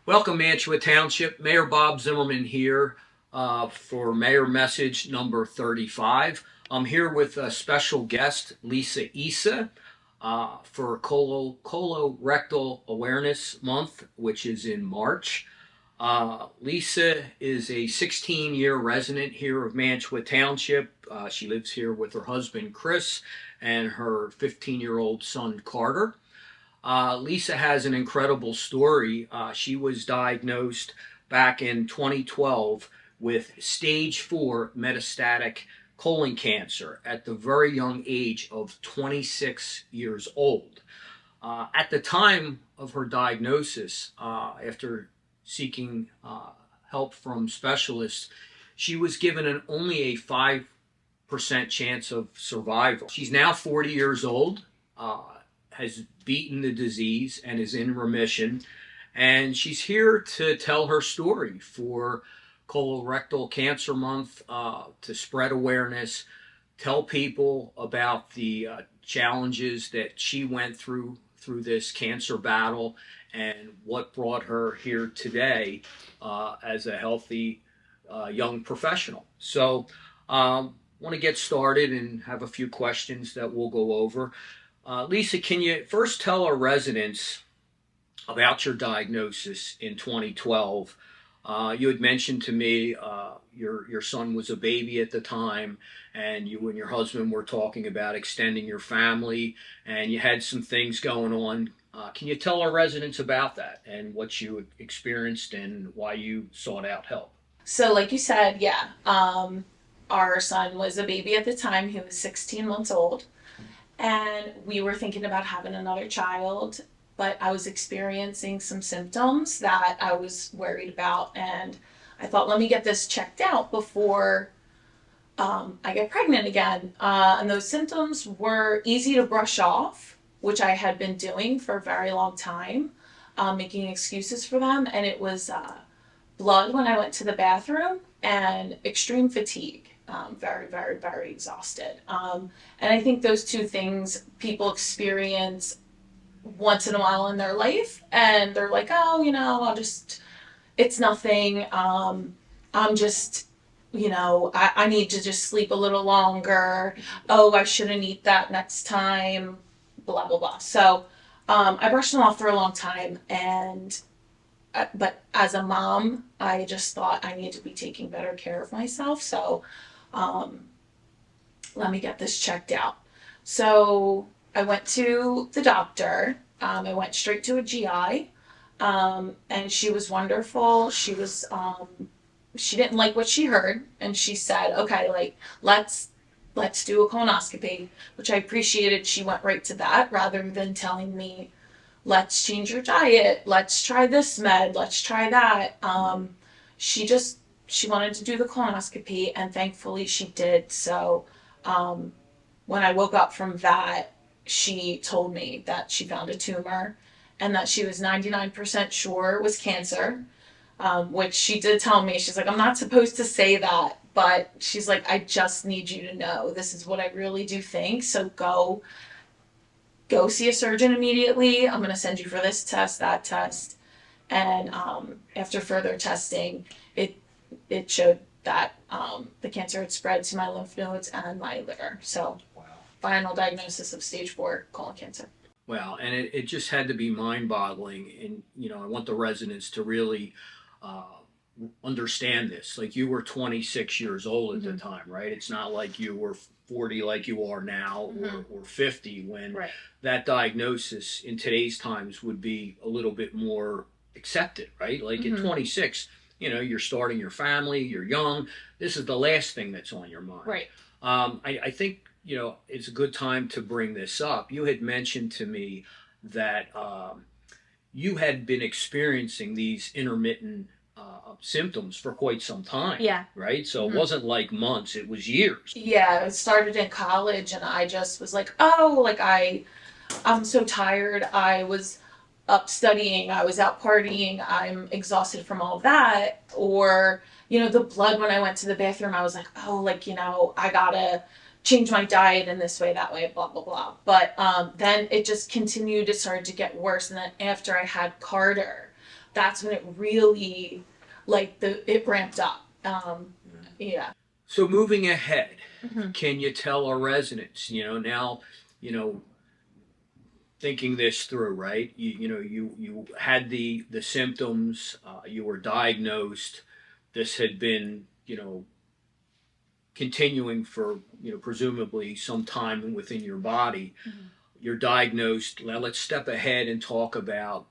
Welcome, Mantua Township. Mayor Bob Zimmerman here for Mayor Message number 35. I'm here with a special guest, Issa, for Colorectal Awareness Month, which is in March. Lisa is a 16-year resident here of Mantua Township. She lives here with her husband, Chris, and her 15-year-old son, Carter. Lisa has an incredible story. She was diagnosed back in 2012 with stage 4 metastatic colon cancer at the very young age of 26 years old. At the time of her diagnosis, after seeking help from specialists, she was given only a 5% chance of survival. She's now 40 years old. Has beaten the disease and is in remission. And she's here to tell her story for Colorectal Cancer Month, to spread awareness, tell people about the challenges that she went through this cancer battle and what brought her here today as a healthy young professional. So I want to get started and have a few questions that we'll go over. Lisa, can you first tell our residents about your diagnosis in 2012? You had mentioned to me your son was a baby at the time, and you and your husband were talking about extending your family, and you had some things going on. Can you tell our residents about that and what you experienced and why you sought out help? So, like you said, yeah, our son was a baby at the time. He was 16 months old. And we were thinking about having another child, but I was experiencing some symptoms that I was worried about. And I thought, let me get this checked out before I get pregnant again. And those symptoms were easy to brush off, which I had been doing for a very long time, making excuses for them. And it was blood when I went to the bathroom and extreme fatigue. Very, very, very exhausted. And I think those two things people experience once in a while in their life, and they're like, oh, it's nothing. I'm just, I need to just sleep a little longer. Oh, I shouldn't eat that next time, blah, blah, blah. So I brushed them off for a long time, but as a mom, I just thought I need to be taking better care of myself. So um, let me get this checked out. So I went to the doctor. I went straight to a GI, and she was wonderful. She didn't like what she heard, and she said, "Okay, like let's do a colonoscopy," which I appreciated. She went right to that rather than telling me, "Let's change your diet. Let's try this med. Let's try that." She just she wanted to do the colonoscopy, and thankfully she did. So um, when I woke up from that, she told me that she found a tumor and that she was 99% sure it was cancer, which she did tell me. She's like, I'm not supposed to say that, but she's like, I just need you to know this is what I really do think. So go see a surgeon immediately. I'm going to send you for this test, that test. And after further testing, it it showed that the cancer had spread to my lymph nodes and my liver. So Wow. final diagnosis of stage 4 colon cancer. Wow, and it just had to be mind-boggling. And I want the residents to really uh, understand this. Like, you were 26 years old at the Mm-hmm. time, right? It's not like you were 40 like you are now, Mm-hmm. or 50, when Right. that diagnosis in today's times would be a little bit more accepted, right? Like at Mm-hmm. 26, you're starting your family, you're young. This is the last thing that's on your mind. Right. I think it's a good time to bring this up. You had mentioned to me that you had been experiencing these intermittent symptoms for quite some time. Yeah. Right? So it Mm-hmm. wasn't like months, it was years. Yeah, it started in college, and I just was like, oh, like I'm so tired. I was up studying, I was out partying, I'm exhausted from all of that. Or, the blood when I went to the bathroom, I was like, oh, like, I gotta change my diet in this way, that way, blah, blah, blah. But then it just continued to start to get worse. And then after I had Carter, that's when it really, like, it ramped up. Yeah. So moving ahead, Mm-hmm. can you tell our residents, now, you know, thinking this through, right? You had the symptoms, you were diagnosed. This had been, continuing for, presumably some time within your body. Mm-hmm. You're diagnosed. Now let's step ahead and talk about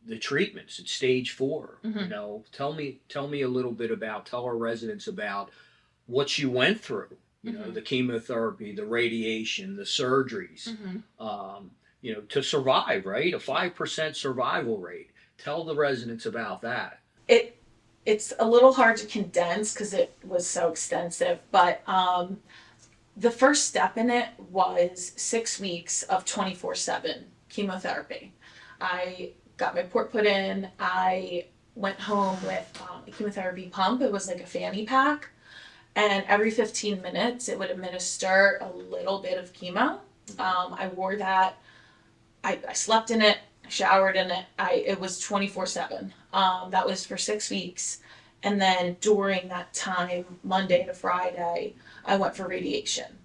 the treatments at stage 4. Mm-hmm. Tell me a little bit about, tell our residents about what you went through. Mm-hmm. The chemotherapy, the radiation, the surgeries, Mm-hmm. to survive, right? A 5% survival rate. Tell the residents about that. It's a little hard to condense because it was so extensive, but the first step in it was 6 weeks of 24/7 chemotherapy. I got my port put in. I went home with a chemotherapy pump. It was like a fanny pack. And every 15 minutes, it would administer a little bit of chemo. I wore that. I slept in it, showered in it. It was 24/7. That was for 6 weeks. And then during that time, Monday to Friday, I went for radiation.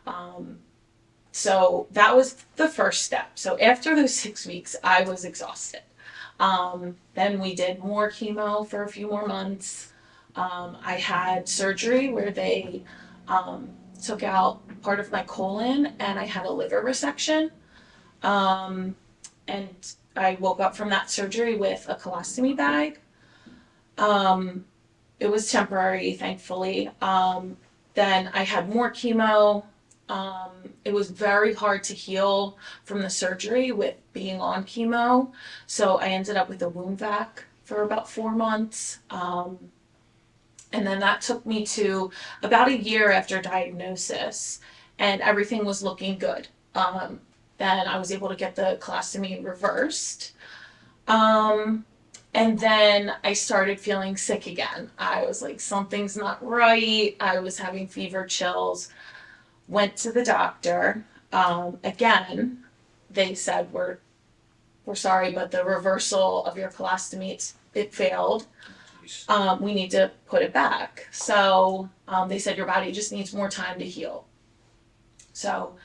Um, so that was the first step. So after those 6 weeks, I was exhausted. Then we did more chemo for a few more months. I had surgery where they took out part of my colon and I had a liver resection. And I woke up from that surgery with a colostomy bag. It was temporary, thankfully. Then I had more chemo. It was very hard to heal from the surgery with being on chemo. So I ended up with a wound vac for about 4 months. And then that took me to about a year after diagnosis, and everything was looking good. Then I was able to get the colostomy reversed. And then I started feeling sick again. I was like, something's not right. I was having fever, chills. Went to the doctor. Again, they said, we're sorry, but the reversal of your colostomy, it failed. We need to put it back. So they said your body just needs more time to heal. So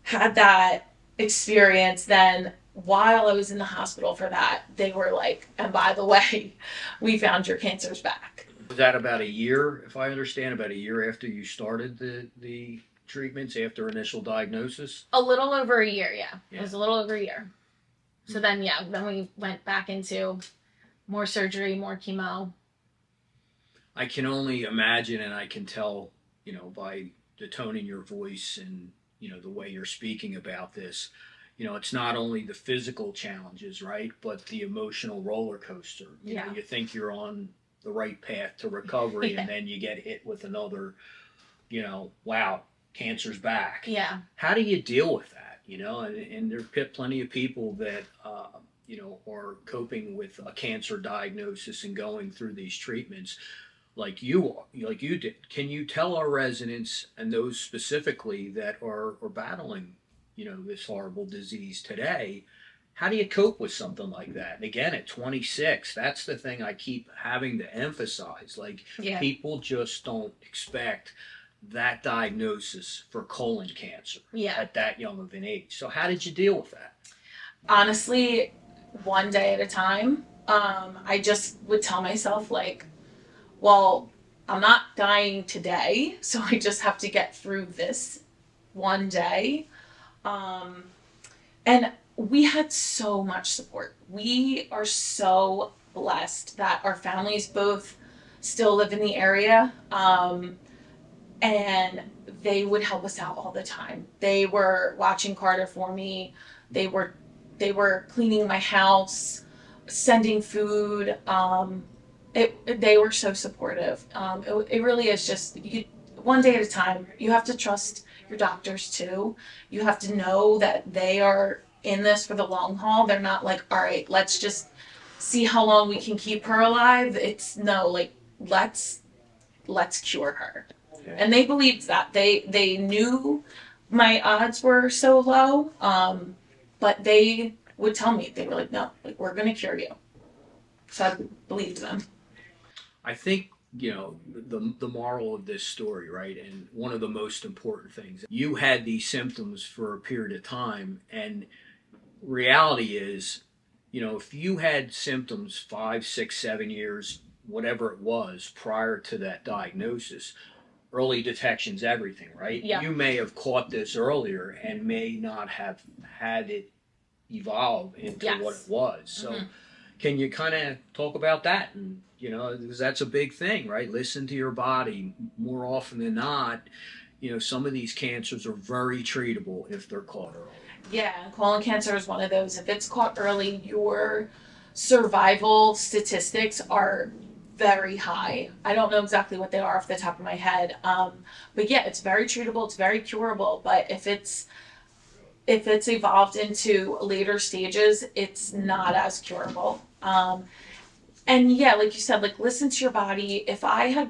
had that experience. Then while I was in the hospital for that, they were like, and by the way, we found your cancer's back. Was that about a year, if I understand, about a year after you started the treatments after initial diagnosis? A little over a year, yeah. Yeah. It was a little over a year. So then we went back into more surgery, more chemo. I can only imagine, and I can tell, by the tone in your voice and, the way you're speaking about this, it's not only the physical challenges, right, but the emotional roller coaster. You think you're on the right path to recovery, and then you get hit with another, wow, cancer's back. Yeah. How do you deal with that? And there are plenty of people that, are coping with a cancer diagnosis and going through these treatments like you did. Can you tell our residents, and those specifically that are battling, this horrible disease today, how do you cope with something like that? And again, at 26, that's the thing I keep having to emphasize. People just don't expect that diagnosis for colon cancer at that young of an age. So how did you deal with that? Honestly, one day at a time. I just would tell myself, well, I'm not dying today, so I just have to get through this one day. And we had so much support. We are so blessed that our families both still live in the area. And they would help us out all the time. They were watching Carter for me. They were cleaning my house, sending food. They were so supportive. It really is just one day at a time. You have to trust your doctors too. You have to know that they are in this for the long haul. They're not like, all right, let's just see how long we can keep her alive. It's no, let's cure her. Okay. And they believed that. They knew my odds were so low, but they would tell me, they were like, no, we're going to cure you. So I believed them. I think, the moral of this story, right? And one of the most important things, you had these symptoms for a period of time, and reality is, if you had symptoms 5, 6, 7 years, whatever it was, prior to that diagnosis, early detection's everything, right? Yeah. You may have caught this earlier and may not have had it evolve into what it Yes. was. So, can you kind of talk about that? And, because that's a big thing, right? Listen to your body. More often than not, some of these cancers are very treatable if they're caught early. Yeah, colon cancer is one of those. If it's caught early, your survival statistics are very high. I don't know exactly what they are off the top of my head. But yeah, it's very treatable, it's very curable. But if it's evolved into later stages, it's not as curable. And yeah, like you said, like listen to your body. If I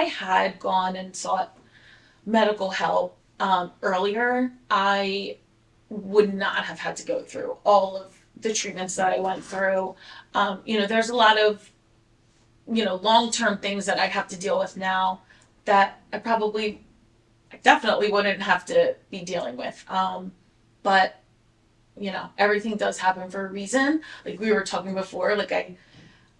had gone and sought medical help earlier, I would not have had to go through all of the treatments that I went through. There's a lot of long-term things that I have to deal with now that I definitely wouldn't have to be dealing with. But everything does happen for a reason. Like we were talking before, like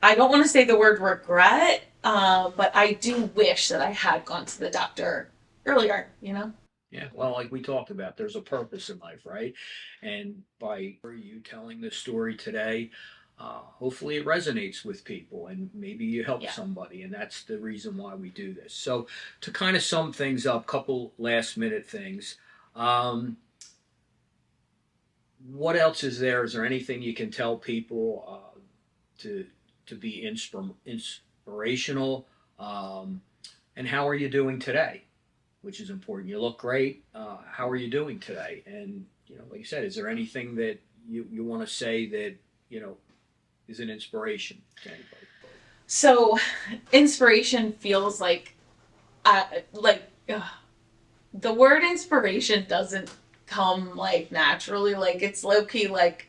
I don't want to say the word regret, but I do wish that I had gone to the doctor earlier. Yeah, well, like we talked about, there's a purpose in life, right? And by you telling this story today, hopefully it resonates with people and maybe you help Yeah. somebody. And that's the reason why we do this. So, to kind of sum things up, couple last minute things. What else is there? Is there anything you can tell people to be inspirational? And how are you doing today? Which is important. You look great. How are you doing today? And like you said, is there anything that you want to say that is an inspiration to anybody? So, inspiration feels like the word inspiration doesn't come like naturally. Like it's low key like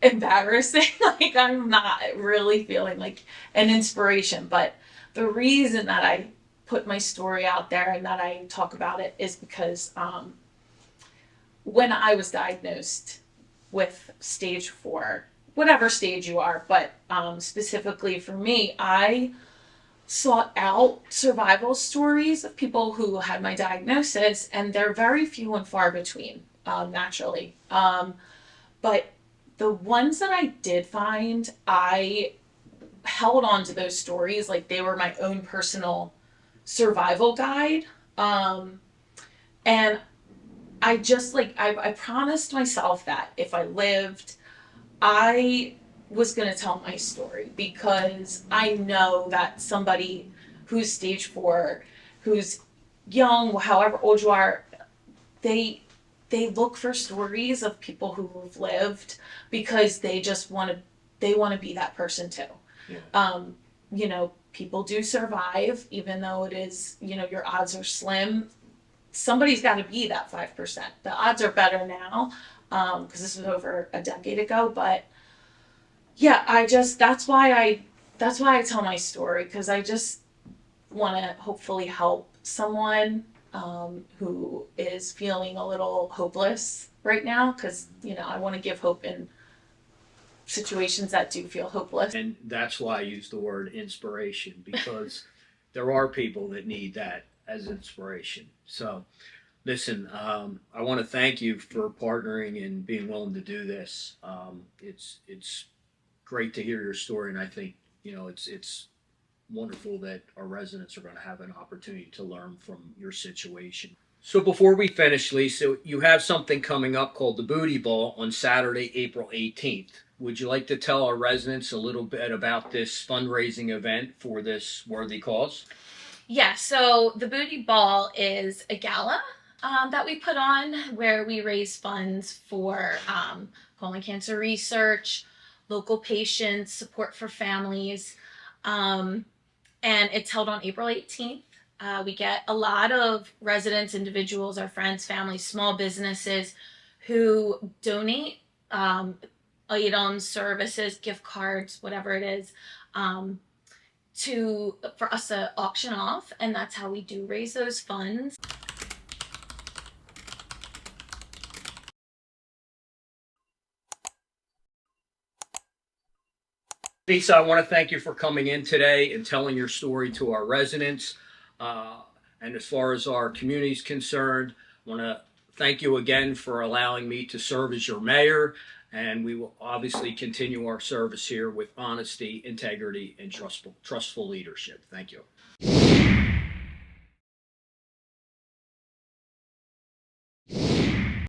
embarrassing. Like I'm not really feeling like an inspiration, but the reason that I put my story out there and that I talk about it is because when I was diagnosed with stage 4, whatever stage you are, but specifically for me, I sought out survival stories of people who had my diagnosis, and they're very few and far between, naturally. But the ones that I did find, I held on to those stories like they were my own personal survival guide. And I just I promised myself that if I lived, I was going to tell my story because I know that somebody who's stage 4, who's young, however old you are, they look for stories of people who've lived because they want to be that person too. Yeah. People do survive even though it is, your odds are slim. Somebody's got to be that 5%. The odds are better now because this was over a decade ago, but yeah, that's why I tell my story, because I just want to hopefully help someone who is feeling a little hopeless right now, because I want to give hope in situations that do feel hopeless. And that's why I use the word inspiration, because there are people that need that as inspiration. So, listen, I want to thank you for partnering and being willing to do this. It's great to hear your story, and I think it's wonderful that our residents are going to have an opportunity to learn from your situation. So before we finish, Lisa, you have something coming up called the Booty Ball on Saturday, April 18th. Would you like to tell our residents a little bit about this fundraising event for this worthy cause? Yeah, so the Booty Ball is a gala that we put on where we raise funds for colon cancer research, local patients, support for families, and it's held on April 18th. We get a lot of residents, individuals, our friends, families, small businesses who donate items, services, gift cards, whatever it is, for us to auction off, and that's how we do raise those funds. Issa, I want to thank you for coming in today and telling your story to our residents. And as far as our community is concerned, I want to thank you again for allowing me to serve as your mayor. And we will obviously continue our service here with honesty, integrity, and trustful leadership. Thank you.